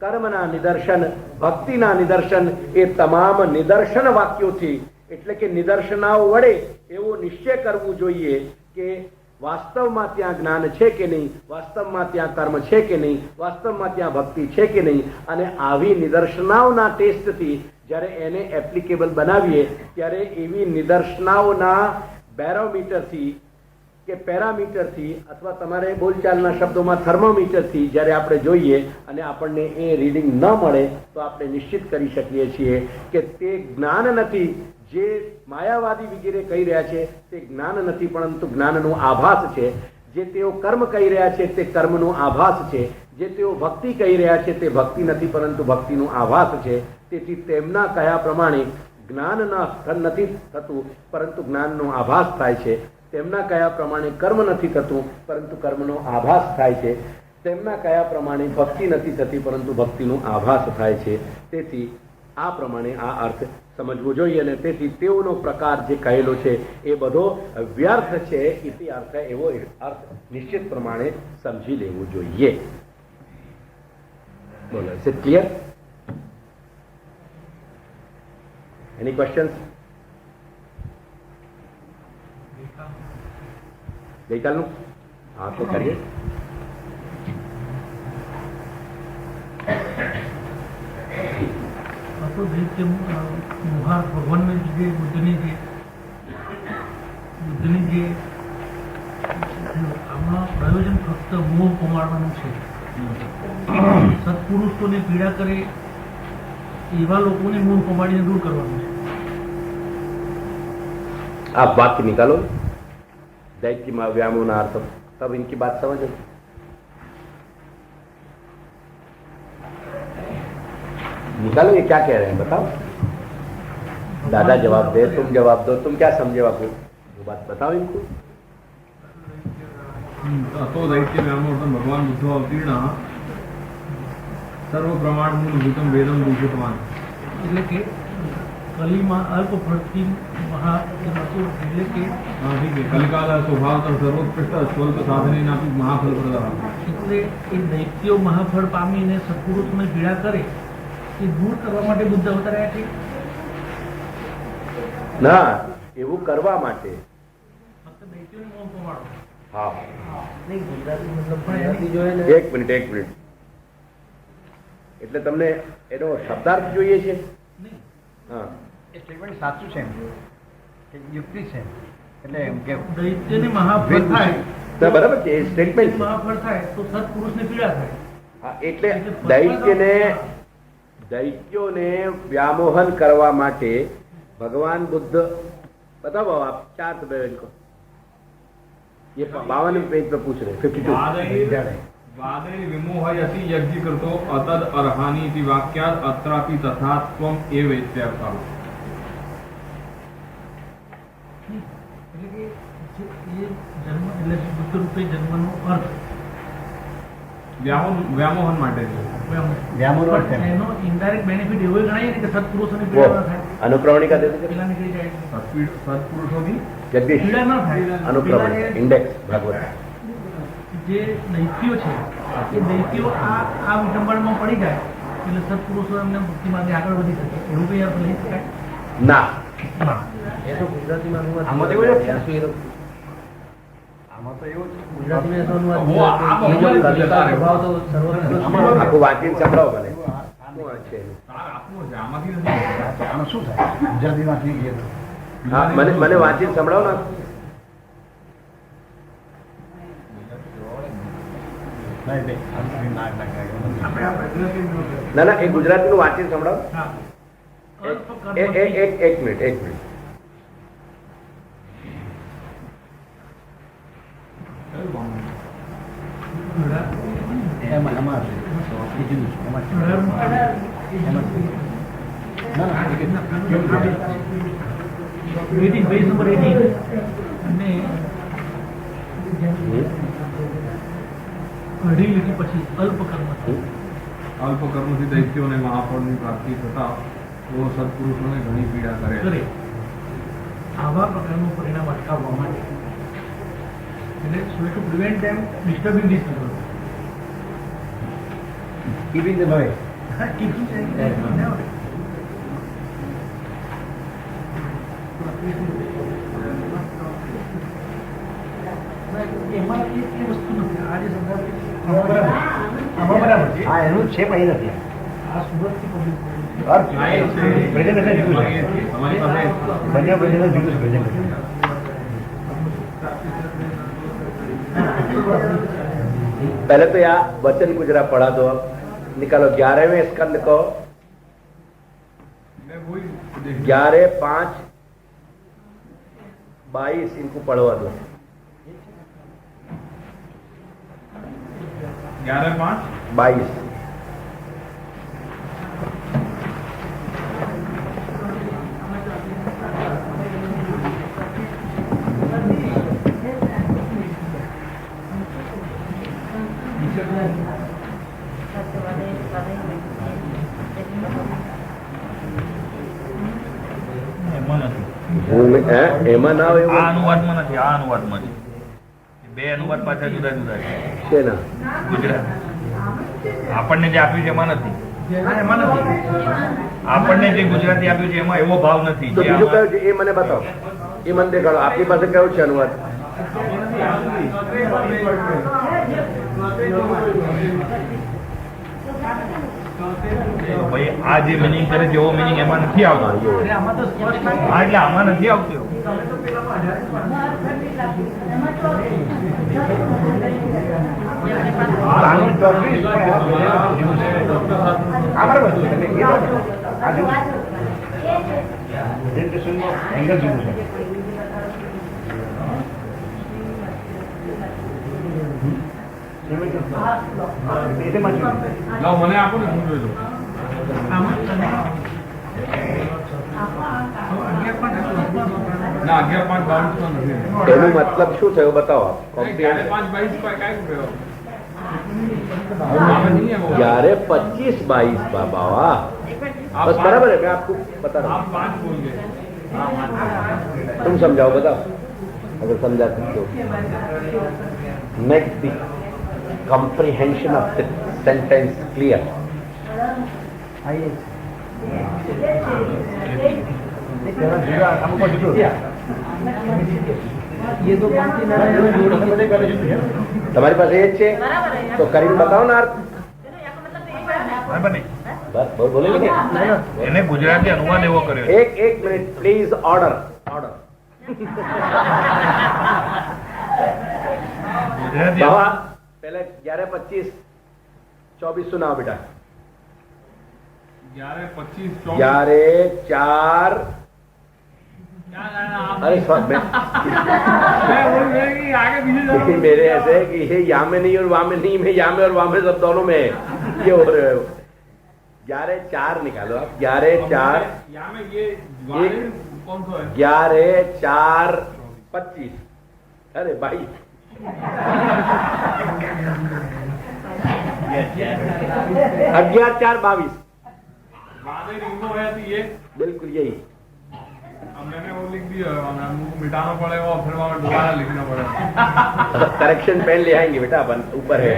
કર્મના નિદર્શન, ભક્તિના નિદર્શન, એ તમામ નિદર્શન વાક્યોથી એટલે કે નિદર્શનાઓ વડે એવો નિશ્ચય કરવું જોઈએ કે વાસ્તવમાં ત્યાં જ્ઞાન છે કે નહીં, વાસ્તવમાં ત્યાં કર્મ છે કે નહીં, વાસ્તવમાં ત્યાં ભક્તિ છે કે નહીં. અને આવી નિદર્શનાઓના ટેસ્ટથી જ્યારે એને એપ્લિકેબલ બનાવીએ ત્યારે એવી નિદર્શનાઓના બેરોમીટરથી કે પેરામીટરથી અથવા તમારે બોલચાલના શબ્દોમાં થર્મોમીટરથી જ્યારે આપણે જોઈએ અને આપણને એ રીડિંગ ન મળે તો આપણે નિશ્ચિત કરી શકીએ છીએ કે તે જ્ઞાન નથી. જે માયાવાદી વગેરે કહી રહ્યા છે તે જ્ઞાન નથી, પરંતુ જ્ઞાનનો આભાસ છે. જે તેઓ કર્મ કહી રહ્યા છે તે કર્મનો આભાસ છે. જે તેઓ ભક્તિ કહી રહ્યા છે તે ભક્તિ નથી, પરંતુ ભક્તિનો આભાસ છે. તેથી તેમના કહ્યા પ્રમાણે જ્ઞાન નથી થતું, પરંતુ જ્ઞાનનો આભાસ થાય છે. તેમના કહ્યા પ્રમાણે કર્મ નથી થતું, પરંતુ કર્મનો આભાસ થાય છે. તેમના કહ્યા પ્રમાણે ભક્તિ નથી થતી, પરંતુ ભક્તિનો આભાસ થાય છે. તેથી આ પ્રમાણે આ અર્થ સમજવો જોઈએ. અને તેથી તેઓનો પ્રકાર જે કહેલો છે એ બધો વ્યર્થ છે. ઇતિ અર્થ એવો અર્થ નિશ્ચિત પ્રમાણે સમજી લેવું જોઈએ. બોલો, is it clear? Any questions? ગઈકાલનું હા તો કરીએ. તો મુહાર ભગવાનની જે બુદ્ધની જે આમાં પ્રયોજન ફક્ત મોહ કમાડવાનું છે. સત્પુરુષોને પીડા કરે એવા લોકોને મોહ કમાડીને દૂર કરવાનું છે. आप वाक्य निकालो, दैत्य व्यामोनार्थम, तब इनकी बात समझ आई. निकालो, ये क्या कह रहे हैं बताओ. दादा जवाब दे, तुम जवाब दो. तुम क्या समझे बापू? वो बात बताओ इनको. तो दैत्य व्यामोर्थम भगवान बुद्धो अवतीर्ण सर्व प्रमाण मूलभूतम वेदम दूषितवान. એટલે કે કલીમાં અલ્પ ફળથી મહા એટલે કે કલિકાલ સ્વભાવ સર્વોત્કૃષ્ટ સ્વલ્પ સાધનેનાપી મહાફલ પ્રદાન. એટલે એ દૈત્યો મહાફળ પામીને સત્પુરુષોને પીડા કરે એ દૂર કરવા માટે બુદ્ધ અવતર્યા છે. ના, એવું કરવા માટે. ફક્ત દૈત્યોને મોહ કમાડો. હા, નહીં ગુજરાતી મતલબ પણ જોઈએ એક મિનિટ. એટલે તમને એનો શબ્દાર્થ જોઈએ છે? નહીં, હા, એ સ્ટેટમેન્ટ સાચું છે એમ કે યુક્તિ છે. એટલે એમ કે દૈત્યને મહાફળ થાય તો બરાબર છે. એ સ્ટેટમેન્ટ છે. મહાફળ થાય તો સત્પુરુષને પીડા થાય. હા, એટલે દૈત્યોને व्यामोहन કરવા માટે भगवान बुद्ध, बताओ आप 4 पेज को, ये 52 पेज पे पूछ रहे 52. वादे विमोहयति यज्ञ कृतो अतद अर्हानि इति वाक्यात् अत्रापि तथा त्वम् एव इत्यर्थः. એટલે કે એ જન્મ એટલે બુદ્ધ રૂપે જન્મનો અર્થ વ્યામોહન માટે છે. વ્યામોહન છે. એનો ઇનડાયરેક્ટ બેનિફિટ એવો ગણાય ને કે સત્પુરુષોને वो પીડા ન થાય, अनुक्रमणिका दे दीजिए. પેલા નીકળી જાય. સત્પુરુષોની जगदीश, પીડા ન થાય. अनुक्रमणिका इंडेक्स भागवत. જે દૈત્યો છે એ દૈત્યો આ વિટંબણમાં પડી જાય એટલે સત્પુરુષો એમને મુક્તિમાંથી આગળ વધી શકે એવું કઈ અર્થ લઈ શકાય? ना, એ તો ગુજરાતીમાં અનુવાદ આમાં તો એવું જ છે. આમાં તો એવું જ છે. ગુજરાતીમાં એનો અનુવાદ वो आप એ જો मोबाइल કલિકા से સ્વભાવ તો સર્વત્ર आपको वाक्य संभળાવો भले. શું છે? સાર આપવું છે આમાંથી નથી. આનું શું થાય ગુજરાતીમાં થઈ ગયું તો? હા, મને વાંચીને સંભળાવો ને. નહીં, નહીં. ના ના, એ ગુજરાતીનું વાંચીને સંભળાવો. હા. અલ્પ એક મિનિટ. એમાં એમાં બીજું છે. એમાં ના ના એ કેવું છે? 18 પેજ નંબર 18 અને અઢી લીટી પછી અલ્પ કર્મ અલ્પ કર્મથી દૈત્યોને મહાફળની પ્રાપ્તિ થતા તેઓ સત્પુરુષોને ઘણી પીડા કરે. કરે આવા પ્રકારનું પરિણામ અટકાવવા માટે એટલે so to prevent them disturbing this people. Keeping them away. એમાં એ વસ્તુ નથી. આ જે સંદર્ભ આમાં બરાબર છે. હા, એનું છે પણ એ નથી. આ સુરતથી પબ્લિક અર્થ પ્રેઝન્ટેશન જુદું છે. તમારી પાસે બંને પ્રેઝન્ટેશન જુદું છે. પ્રેઝન્ટેશન पहले तो यहाँ वचन गुजरा पढ़ा दो, अब निकालो 11वें स्कंद को, मैं वही देख 11, 5, 22 इनको पढ़वा दो। 11, 5 22 એમાં નથી. એમાં ના હોય આ એવું અનુવાદમાં નથી, આ અનુવાદમાં છે. બે અનુવાદ પાછા જુદા જુદા છે. છે ને? ગુજરાત આપણને જે આપ્યું છે એમાં નથી. હા, એમાં નથી. આપણને જે ગુજરાતી આપ્યું છે એમાં એવો ભાવ નથી. તો જે બીજું આમાં- કયું છે એ મને બતાવો, એ મને દેખાડો. આપની પાસે કયું છે અનુવાદ? ભાઈ આ જે મિનિંગ કરે જેવો મિનિંગ એમાં નથી આવતો. અને આમાં તો સ્પષ્ટ હા એટલે આમાં નથી આવતું એવું. લાવ મને આપો ને, હું જોઈ લઉં. આમાં તમે ના 11, 5, 22 તો નથી. એનો મતલબ શું થયો બતાવો આપ. 11, 5, 22 પર કાંઈ કહ્યું? આમાં નહીં है वो। 11, 25, 22 बाबा वाह, आप बस बराबर है, मैं आपको बता रहा आप 5 बोल गए। हूँ, तुम समझाओ, बताओ अगर समझा सकते हो। Make the comprehension of the sentence clear. ये दो पंक्ति मैंने जोड़ी તમારી પાસે એ જ છે તો કરીને બતાવો ને અર્થ. બરાબર નહીં. બસ બોલે કે એને ગુજરાતી અનુવાદ એવો કર્યો છે. એક minute please, order order. Gujarati બાબા पहले 11, 25, 24 सुनाओ बेटा। 11, 25, 24 11, 4 अरे मैं बोल रहा हूँ कि आगे पीछे जा रहा हूँ। मेरे ऐसे है कि ये यहाँ में नहीं और वहां में नहीं, मैं यहाँ में और वहां में सब दोनों में है। ये हो रहे हो। 11, 4 निकालो आप। 11, 4 यहाँ में ये वाले कौन सा है? 11, 4, 25 अरे भाई 11, 4, 22 वाले रिंगो है तो ये बिल्कुल यही। अब मैंने वो लिख दिया, मुझे मिटाना पड़ेगा और फिर वहाँ दोबारा लिखना पड़ेगा। करेक्शन पेन ले आएंगे बेटा, अपन ऊपर है।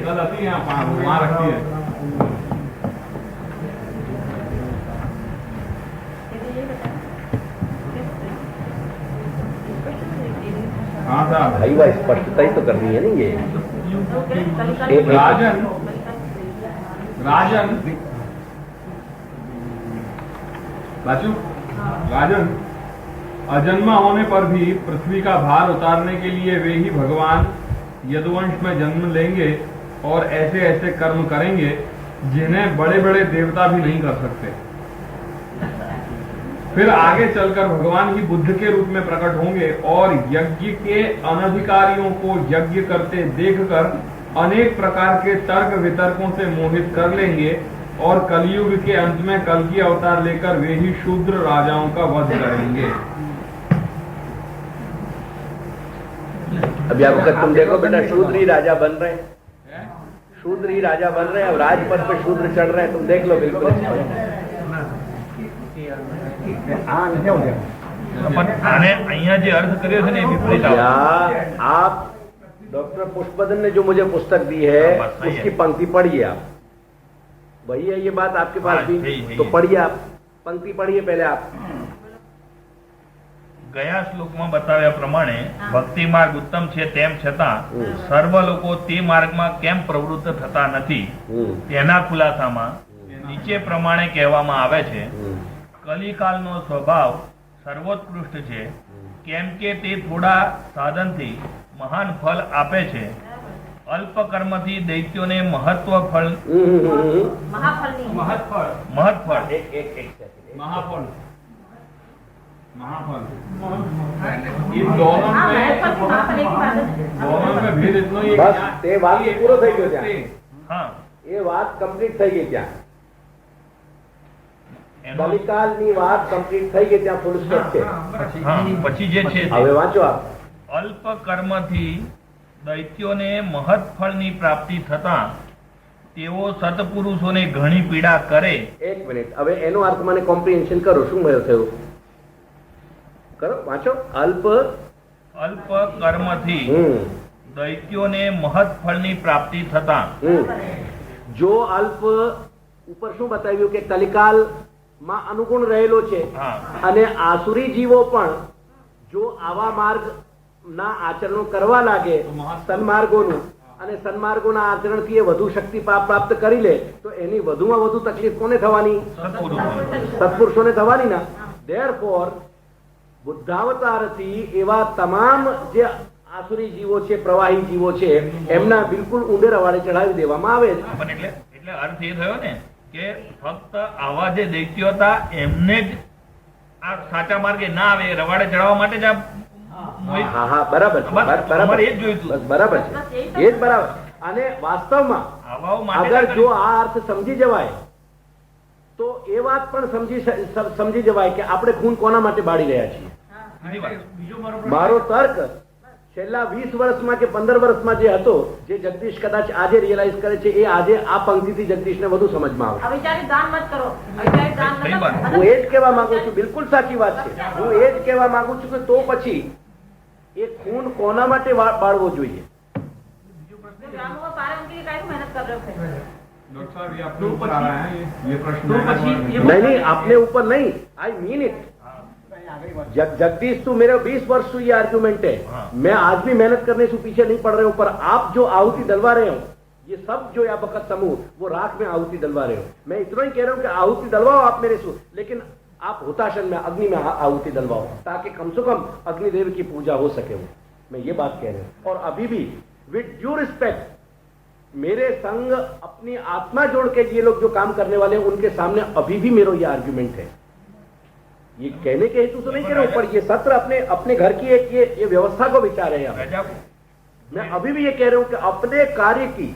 गलती यहाँ वहाँ रखी है। हाँ साहब। भाई वह स्पष्टता ही तो करनी है ना ये। राजन राजन बाचू राजन अजन्मा होने पर भी पृथ्वी का भार उतारने के लिए वे ही भगवान यदुवंश में जन्म लेंगे और ऐसे ऐसे कर्म करेंगे जिन्हें बड़े बड़े देवता भी नहीं कर सकते। फिर आगे चलकर भगवान ही बुद्ध के रूप में प्रकट होंगे और यज्ञ के अनधिकारियों को यज्ञ करते देखकर अनेक प्रकार के तर्क वितर्कों से मोहित कर लेंगे और कलयुग के अंत में कल्कि अवतार लेकर वे ही शूद्र राजाओं का वध करेंगे। अभी आपको तुम देखो बेटा, शूद्र ही राजा बन रहे हैं, शूद्र ही राजा बन रहे हैं। अब राजपद पे शूद्र चढ़ रहे हैं, तुम देख लो बिल्कुल। પણ આને અહીંયા જે અર્થ કર્યો છે ને એ વિપરીત આવે. या आप डॉक्टर पुष्पबदन ने जो मुझे पुस्तक दी है बस सही है। उसकी पंक्ति पढ़िए आप। वही है ये बात आपके पास हाँ, भी, यही, तो यही। पढ़िए आप, पंक्ति पढ़िए पहले आप। ગયા શ્લોકમાં બતાવ્યા પ્રમાણે ભક્તિ માર્ગ ઉત્તમ છે તેમ છતાં સર્વ લોકો તે માર્ગમાં કેમ પ્રવૃત્ત થતા નથી તેના ખુલાસામાં નીચે પ્રમાણે કહેવામાં આવે છે. કલિકાલનો સ્વભાવ સર્વોત્કૃષ્ટ છે કેમ કે તે થોડા સાધનથી મહાન ફળ આપે છે, અલ્પ કર્મથી દૈત્યોને મહત્વ ફળ મહત્ફળ એક second. महाफल महाफल इन दोनों में भेद इतना ही है બસ कि તે વાક્ય પૂરો થઈ ગયો ત્યાં. હા એ વાત કમ્પ્લીટ થઈ ગઈ ત્યાં. એનો કલિકાલની વાત કમ્પ્લીટ થઈ ગઈ ત્યાં ફૂલ સ્ટોપ છે. હા પછી જે છે તે હવે વાંચો આપ. અલ્પ કર્મથી દૈત્યોને મહત્ફળની પ્રાપ્તિ થતા તેઓ સત્પુરુષોને ઘણી પીડા કરે. એક મિનિટ, હવે એનો અર્થ મને કોમ્પ્રિહેન્શન કરો. શું મળ્યો થયું? કરો, વાંચો. અલ્પ અલ્પ કર્મથી હમ દૈત્યોને મહત્ફળની પ્રાપ્તિ થતા જો અલ્પ ઉપર શું બતાવ્યું કે કલિકાલ માં અનુગુણ રહેલો છે હા અને આસુરી જીવો પણ જો આવા માર્ગ ના આચરણો કરવા લાગે સન્માર્ગોનું અને સન્માર્ગોના આચરણથી એ વધુ શક્તિ પ્રાપ્ત કરી લે તો એની વધુમાં વધુ તકલીફ કોને થવાની? સત્પુરુષો સત્પુરુષોને થવાની ના. ધેરફોર બુદ્ધાવતારથી એવા તમામ જે આસુરી જીવો છે, પ્રવાહી જીવો છે, એમના બિલકુલ ઊંડે રવાડે ચડાવી દેવામાં આવે છે. પણ એટલે અર્થ એ થયો ને કે ફક્ત આવા જે દૈત્યો હતા એમને જ આ સાચા માર્ગે ના આવે રવાડે ચડાવવા માટે જ આ મોહિત- હા હા બરાબર છે. બસ, બરાબર અમારે એ જ જોઈતું. બસ બરાબર છે, એ જ બરાબર. અને વાસ્તવમાં આવાઓ માટે અગર ના જો કરી- આ અર્થ સમજી જવાય તો એ વાત પણ સમજી જવાય કે આપણે ખૂન કોના માટે બાળી રહ્યા છીએ. બીજી વાત. બીજો મારો પ્રશ્ન મારો તર્ક છેલ્લા 20 વર્ષમાં કે 15 વર્ષમાં જે હતો, જે જગદીશ કદાચ આજે રિયલાઇઝ કરે છે, એ આજે આ પંક્તિથી જગદીશને વધુ સમજમાં આવશે. અવિચારી દાન મત કરો. અવિચારી દાન સહી વાત. હું એ જ કહેવા માંગુ છું, બિલકુલ સાચી વાત છે. હું એ જ કહેવા માંગુ છું કે તો પછી એ ખૂન કોના માટે બાળવો જોઈએ? ग्रामों में पारे उनके लिए काहे को मेहनत कर रहे हो फिर? डॉक्टर साहब ये अपने ऊपर आ रहा है ये प्रश्न तो है પછી हमारे- ये- नहीं नहीं, अपने ऊपर नहीं, आई मीन इट. जगदीश तू मेरे 20 वर्ष से ये आर्ग्यूमेंट है. हाँ. मैं आज भी मेहनत करने से पीछे नहीं पड़ रहे हूं, पर आप जो आहुति डलवा रहे हो, ये सब जो या बखत समूह वो राख में आहुति डलवा रहे हो. मैं इतना ही कह रहा हूं कि आहुति डलवाओ आप मेरे से, लेकिन आप हुताशन में अग्नि में आहुति डलवाओ ताकि कम से कम अग्निदेव की पूजा हो सके. वो मैं ये बात कह रहा हूं. और अभी भी विद ड्यू रिस्पेक्ट मेरे संग अपनी आत्मा जोड़ के ये लोग जो काम करने वाले हैं उनके सामने अभी भी मेरा ये आर्ग्यूमेंट है. ये कहने के हेतु से नहीं कह रहा हूं, पर ये सत्र अपने अपने घर की एक ये व्यवस्था को विचार है. यहाँ राजा मैं अभी भी ये कह रहा हूं कि अपने कार्य की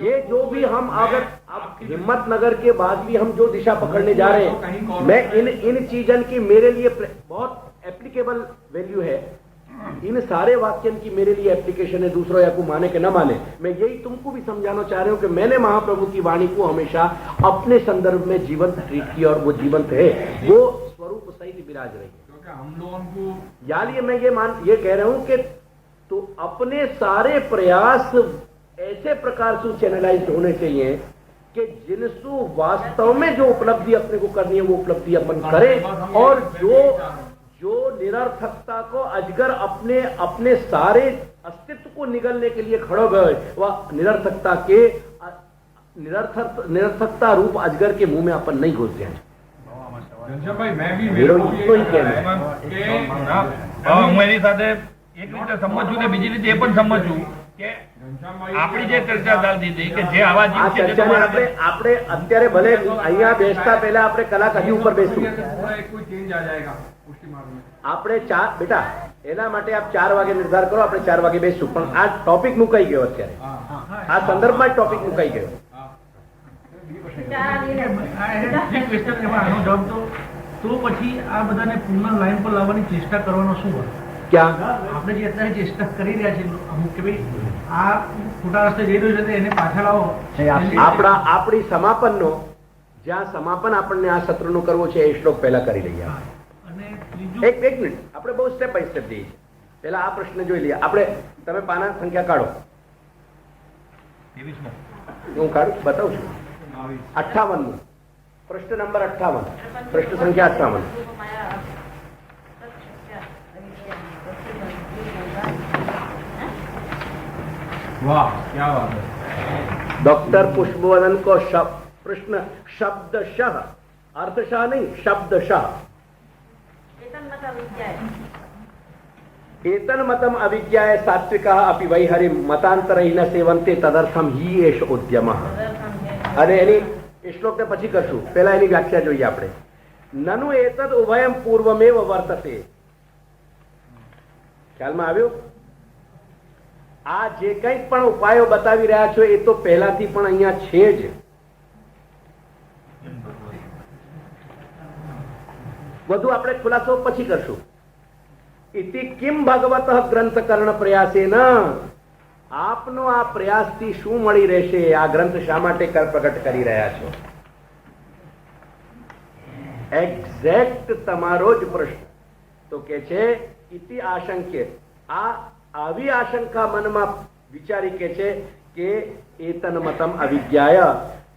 ये जो भी हम अगर अब हिम्मत नगर के बाद भी हम जो दिशा पकड़ने जा रहे हैं, मैं इन चीजन की मेरे लिए बहुत एप्लीकेबल वैल्यू है. इन सारे वाक्यन की मेरे लिए एप्लीकेशन है. दूसरों या को माने कि न माने, मैं यही तुमको भी समझाना चाह रहा हूं कि मैंने महाप्रभु की वाणी को हमेशा अपने संदर्भ में जीवंत ट्रीट किया और वो जीवंत है, वो स्वरूप सहित विराज रही है. क्योंकि हम लोगों को यानी मैं ये कह रहा हूं कि तो अपने सारे प्रयास ऐसे प्रकार से चैनलाइज होने चाहिए कि जिनसे वास्तव में जो उपलब्धि अपने को करनी है वो उपलब्धि अपन करें. और जो निरर्थकता को अजगर अपने अपने सारे अस्तित्व को निगलने के लिए खड़ो गए, वह निरर्थकता के निरर्थकता रूप अजगर के मुंह में अपन नहीं घुस जाए. घनश्याम भाई मैं भी मेरा मेरे को तो ही ये कहना लगता है कि હું એની સાથે એક રીતે સમજું ને બીજી રીતે એ પણ સમજું કે घनश्याम भाई આપણી જે ચર્ચા ચાલતી હતી કે જે આવા આ જીવ છે તે ચર્ચાને તમારા આપણે અત્યારે ભલે અહીંયા બેસતા પહેલા આપણે કલાક હજી ઉપર બેસું. पूरा एक कोई चेंज आ जाएगा पुष्टि मार्ग में આપણે બેટા એના માટે આપ 4 વાગે નિર્ધાર કરો, આપણે 4 વાગે બેસશું. પણ આ ટોપિક મુકાઈ ગયો અત્યારે, हाँ हाँ આ સંદર્ભમાં જ ટોપિક મુકાઈ ગયો. हाँ बेचारा नहीं કે रहता. આ જે ક્વેશ્ચન એમાં આનો જવાબ તો પછી આ બધાને પૂર્ણ લાઈન પર લાવવાની ચેષ્ટા કરવાનો શું હોય? ક્યાં આપણે જે અત્યારે ચેષ્ટા કરી રહ્યા છીએ અમુક કે ભાઈ આ ખોટા રસ્તે જઈ રહ્યું છે તો એને પાછા લાવો. આપણી સમાપનનો જ્યાં સમાપન આપણને આ સત્રનો કરવો છે એ શ્લોક પહેલા કરી લઈએ. અને ત્રીજું એક મિનિટ, આપણે બહુ સ્ટેપ બાય સ્ટેપ જઈએ છીએ. પહેલા આ પ્રશ્ન જોઈ લઈએ. આપણે તમે પાના સંખ્યા કાઢો. 23મો. હું કાઢું બતાવું છું. 58 પ્રશ્ન નંબર 58, પ્રશ્ન સંખ્યા 58. वाह क्या बात है डॉक्टर पुष्पवदन को प्रश्न शब्दशः, अर्थशः नहीं, शब्दशः. चेतन मत अविद्या है. एतन मतम अविज्ञाय सात्विका अपि वैहरि मतांतरहि न सेवन्ते तदर्थम हि एष उद्यमः. અને એની એ શ્લોકને પછી કરશું, પહેલા એની વ્યાખ્યા જોઈએ આપણે. નનુ એતદ ઉભયમ પૂર્વમેવ વર્તતે. ખ્યાલમાં આવ્યું? આ જે કંઈક પણ ઉપાયો બતાવી રહ્યા છો એ તો પહેલાથી પણ અહીંયા છે જ. વધુ આપણે ખુલાસો પછી કરશું. ઇતિ કિમ ભગવતઃ ગ્રંથ કરણ પ્રયાસેન. આપનો આ પ્રયાસથી શું મળી રહેશે? આ ગ્રંથ શા માટે પ્રગટ કરી રહ્યા છો? એક્ઝેક્ટ તમારો જ પ્રશ્ન. તો કે છે ઇતિ આશંક્ય. આ આવી આશંકા મનમાં વિચારી કે છે કે એતન મતમ અવિજ્ઞાય.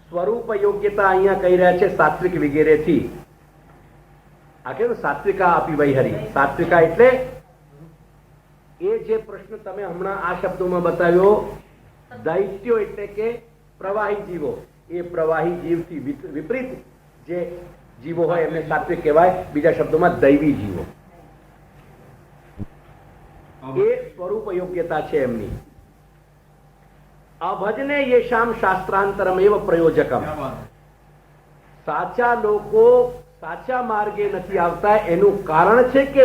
સ્વરૂપ યોગ્યતા અહીંયા કહી રહ્યા છે સાત્વિક વગેરેથી. આ કેવું સાત્વિકા આપી વૈહરી. સાત્વિકા એટલે એ જે પ્રશ્ન તમે હમણાં આ શબ્દોમાં બતાવ્યો, દૈત્યો એટલે કે પ્રવાહી જીવો. એ પ્રવાહી જીવથી વિપરીત જે જીવો હોય એમને સાત્વિક કહેવાય. બીજા શબ્દોમાં દૈવી જીવો. એ સ્વરૂપ યોગ્યતા છે એમની. અભજને યેશામ શાસ્ત્રાંતરમેવ પ્રયોજકમ. સાચા લોકો સાચા માર્ગે નથી આવતા એનું કારણ છે કે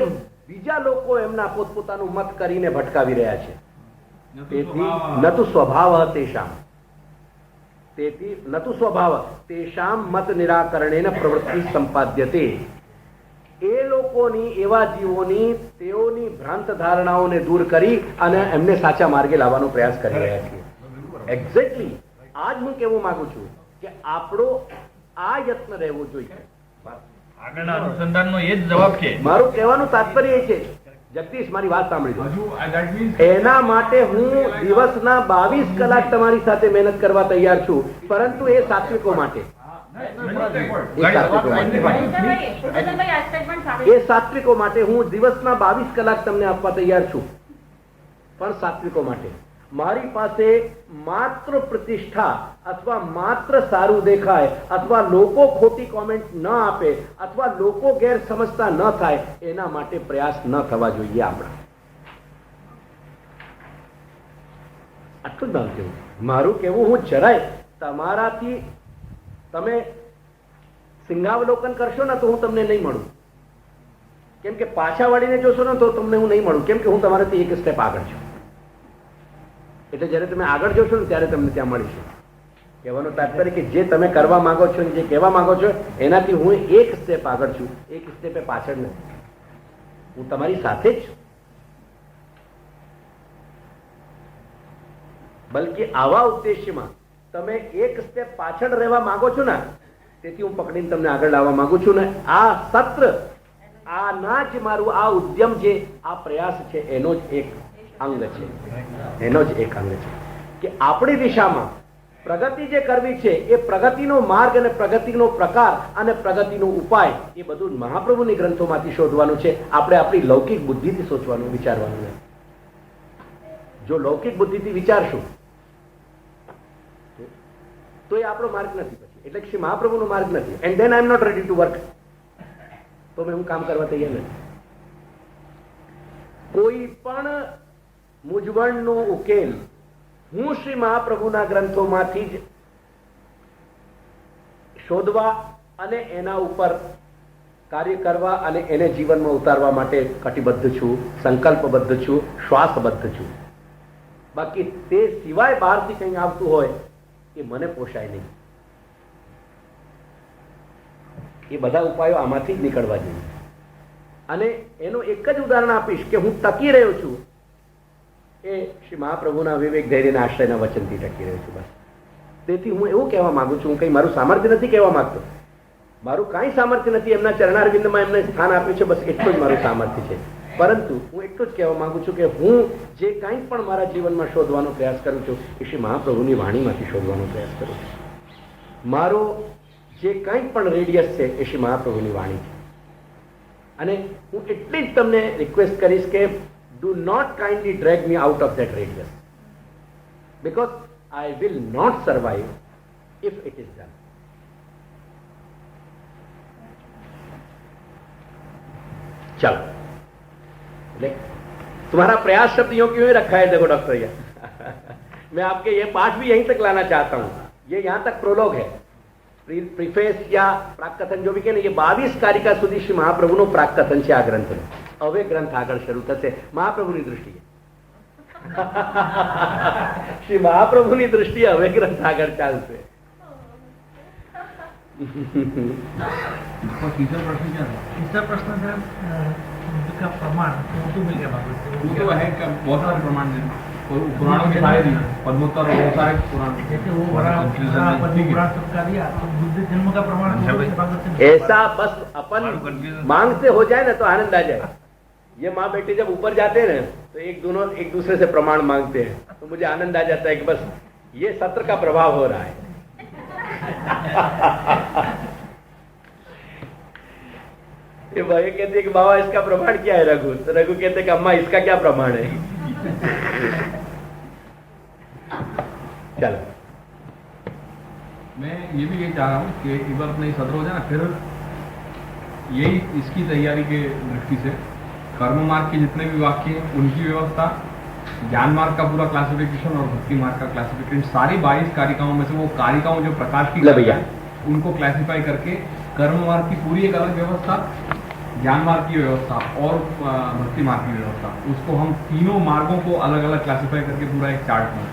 બીજા લોકો એમના પોતપોતાનું મત કરીને ભટકાવી રહ્યા છે. તેથી નતુ સ્વભાવ તેષામ. તેથી નતુ સ્વભાવ તેષામ મત નિરાકરણેન પ્રવૃત્તિ સંપાદ્યતે. એ લોકોની, એવા જીવોની, તેઓની ભ્રાંત ધારણાઓને દૂર કરી અને એમને સાચા માર્ગે લાવવાનો પ્રયાસ કરી રહ્યા છીએ. એક્ઝેક્ટલી આજ હું કહેવું માંગુ છું કે આપણો આ યત્ન રહેવો જોઈએ. આગળના અનુસંધાનનો એ જ જવાબ છે. મારું કહેવાનું તાત્પર્ય એ છે, જગદીશ મારી વાત સાંભળી લો. હજુ that means એના માટે હું દિવસના 22 કલાક તમારી સાથે મહેનત કરવા તૈયાર છું, પરંતુ એ સાત્વિકો માટે. એ સાત્વિકો માટે. ઉદયભાઈ, આ statement સાંભળી. એ સાત્વિકો માટે હું દિવસના 22 કલાક તમને આપવા તૈયાર છું, પણ સાત્વિકો માટે. મારી પાસે માત્ર પ્રતિષ્ઠા અથવા માત્ર સારું દેખાય અથવા લોકો ખોટી કોમેન્ટ ન આપે અથવા લોકો ગેરસમજતા ન થાય એના માટે પ્રયાસ ન થવા જોઈએ આપણા. આટલું જ મારું કહેવું. મારું કહેવું હું જરાય તમારાથી તમે સિંહાવલોકન કરશો ને તો હું તમને નહીં મળું. કેમ કે પાછા વાળીને જોશો ને તો તમને હું નહીં મળું. કેમ કે હું તમારાથી એક સ્ટેપ આગળ છું. એટલે જ્યારે તમે આગળ જોશો ને ત્યારે તમને ત્યાં મળીશું. કહેવાનો તાત્પર્ય કે જે તમે કરવા માંગો છો જે કહેવા માંગો છો એનાથી હું એક સ્ટેપ આગળ છું, એક સ્ટેપે પાછળ નથી. હું તમારી સાથે જ છું. બલકે આવા ઉદ્દેશ્યમાં તમે એક સ્ટેપ પાછળ રહેવા માંગો છો ને, તેથી હું પકડીને તમને આગળ લાવવા માંગુ છું ને. આ સત્ર, આના જ મારું આ ઉદ્યમ છે, આ પ્રયાસ છે, એનો જ એક અંગ છે. એનો જ એક અંગ છે કે આપણી દિશામાં પ્રગતિ જે કરવી છે એ પ્રગતિનો માર્ગ અને પ્રગતિનો પ્રકાર અને પ્રગતિનો ઉપાય એ બધું મહાપ્રભુની ગ્રંથોમાંથી શોધવાનું છે. આપણે આપણી લૌકિક બુદ્ધિથી સોચવાનું, વિચારવાનું નહીં. જો લૌકિક બુદ્ધિથી વિચારશું તો એ આપણો માર્ગ નથી. પછી એટલે કે શ્રી મહાપ્રભુનો માર્ગ નથી. And then I am not ready to work. તો મેં હું કામ કરવા તૈયાર નથી. કોઈ પણ મૂંઝવણનો ઉકેલ હું શ્રી મહાપ્રભુના ગ્રંથોમાંથી જ શોધવા અને એના ઉપર કાર્ય કરવા અને એને જીવનમાં ઉતારવા માટે કટિબદ્ધ છું, સંકલ્પબદ્ધ છું, શ્વાસબદ્ધ છું. બાકી તે સિવાય બહારથી કંઈ આવતું હોય એ મને પોષાય નહીં. એ બધા ઉપાયો આમાંથી જ નીકળવા જોઈએ. અને એનું એક જ ઉદાહરણ આપીશ કે હું ટકી રહ્યો છું એ શ્રી મહાપ્રભુના વિવેક ધૈર્યના આશ્રયના વચનથી ટકી રહ્યો છું. બસ. તેથી હું એવું કહેવા માંગુ છું, હું કંઈ મારું સામર્થ્ય નથી કહેવા માંગતો. મારું કાંઈ સામર્થ્ય નથી. એમના ચરણારવિંદમાં એમને સ્થાન આપ્યું છે, બસ એટલું જ મારું સામર્થ્ય છે. પરંતુ હું એટલું જ કહેવા માંગુ છું કે હું જે કંઈ પણ મારા જીવનમાં શોધવાનો પ્રયાસ કરું છું એ શ્રી મહાપ્રભુની વાણીમાંથી શોધવાનો પ્રયાસ કરું છું. મારો જે કંઈ પણ રેડિયસ છે એ શ્રી મહાપ્રભુની વાણી છે. અને હું એટલી જ તમને રિક્વેસ્ટ કરીશ કે do not kindly drag me out of that radius, because I will not survive if it is done. ચાલો, એટલે तुम्हारा प्रयास शब्द यूं क्यों ही रखा है? देखो डॉक्टर ये मैं आपके ये पाठ भी यहीं तक लाना चाहता हूं। ये यहां तक प्रोलॉग है, प्रीफेस या प्राक कथन जो भी कहने, ये 22 कारिका सुधी श्री महाप्रभुનો प्राक कथन છે આ ગ્રંથનો। હવે ગ્રંથ આગળ શરૂ થશે મહાપ્રભુની દૃષ્ટિએ। શ્રી મહાપ્રભુની દૃષ્ટિએ હવે ગ્રંથ આગળ ચાલશે। और तीसरा प्रश्न क्या था? तीसरा प्रश्न है का प्रमाण तो मिल गया बाबू वो तो है कि बहुत सारे प्रमाण हैं, पुराणों के सारे दिए, पद्मोत्तर और बहुत सारे पुराण। जैसे वो बड़ा पुराण सबका दिया तो बुद्ध जन्म का प्रमाण भागवत से ऐसा बस अपन मांग से हो जाए ना तो आनंद आ जाए। ये माँ बेटे जब ऊपर जाते हैं ना तो एक दूसरे से प्रमाण मांगते हैं, तो मुझे आनंद आ जाता है कि बस ये सत्र का प्रभाव हो रहा है। ये भाई कहते हैं कि बाबा इसका प्रमाण क्या है रघु? तो रघु कहते हैं कि अम्मा इसका क्या प्रमाण है? चलो मैं ये भी चाह रहा हूँ कि एक बार अपना ये सत्र हो जाए ना, फिर यही इसकी तैयारी के दृष्टि से कर्म मार्ग के जितने भी वाक्य हैं उनकी व्यवस्था, ज्ञान मार्ग का पूरा क्लासिफिकेशन और भक्ति मार्ग का क्लासिफिकेशन, सारी 22 कारिकाओं में से वो कारिकाओं जो प्रकाश की भैया उनको क्लासिफाई करके कर्म मार्ग की पूरी एक अलग व्यवस्था, ज्ञान मार्ग की व्यवस्था और भक्ति मार्ग की व्यवस्था, उसको हम तीनों मार्गों को अलग अलग क्लासिफाई करके पूरा एक चार्ट में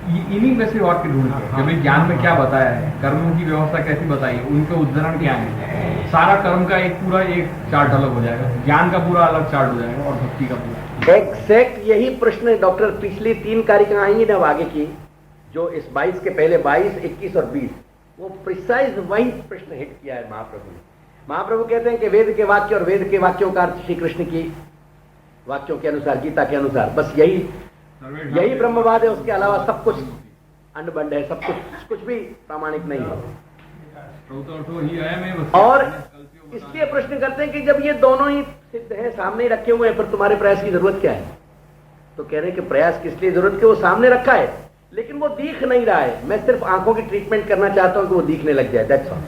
इन्हीं में से वाक्य ढूंढते हैं कि भाई ज्ञान में क्या बताया है, कर्मों की व्यवस्था कैसी बताई है, उनके उदाहरण क्या है। सारा कर्म का एक पूरा एक चार्ट अलग हो जाएगा, ज्ञान का पूरा अलग चार्ट हो जाएगा और भक्ति का पूरा। एग्जैक्ट यही प्रश्न डॉक्टर पिछली 3 कारिका आएंगी ना आगे की, जो इस 22 के पहले 22, 21 और 20, वो प्रिसाइज वही प्रश्न हिट किया है महाप्रभु ने। महाप्रभु कहते हैं कि वेद के वाक्य और वेद के वाक्यों का अर्थ श्री कृष्ण की वाक्यों के अनुसार, गीता के अनुसार, बस यही ब्रह्मवाद है। उसके अलावा सब कुछ अंडबंड है, सब कुछ भी प्रामाणिक नहीं है। और इसलिए प्रश्न करते हैं कि जब ये दोनों ही सिद्ध हैं, सामने ही रखे हुए हैं, फिर तुम्हारे प्रयास की जरूरत क्या है? तो कह रहे हैं कि प्रयास किस लिए जरूरत है? वो सामने रखा है लेकिन वो दिख नहीं रहा है। मैं सिर्फ आंखों की ट्रीटमेंट करना चाहता हूं कि वो दिखने लग जाए, दैट्स ऑल।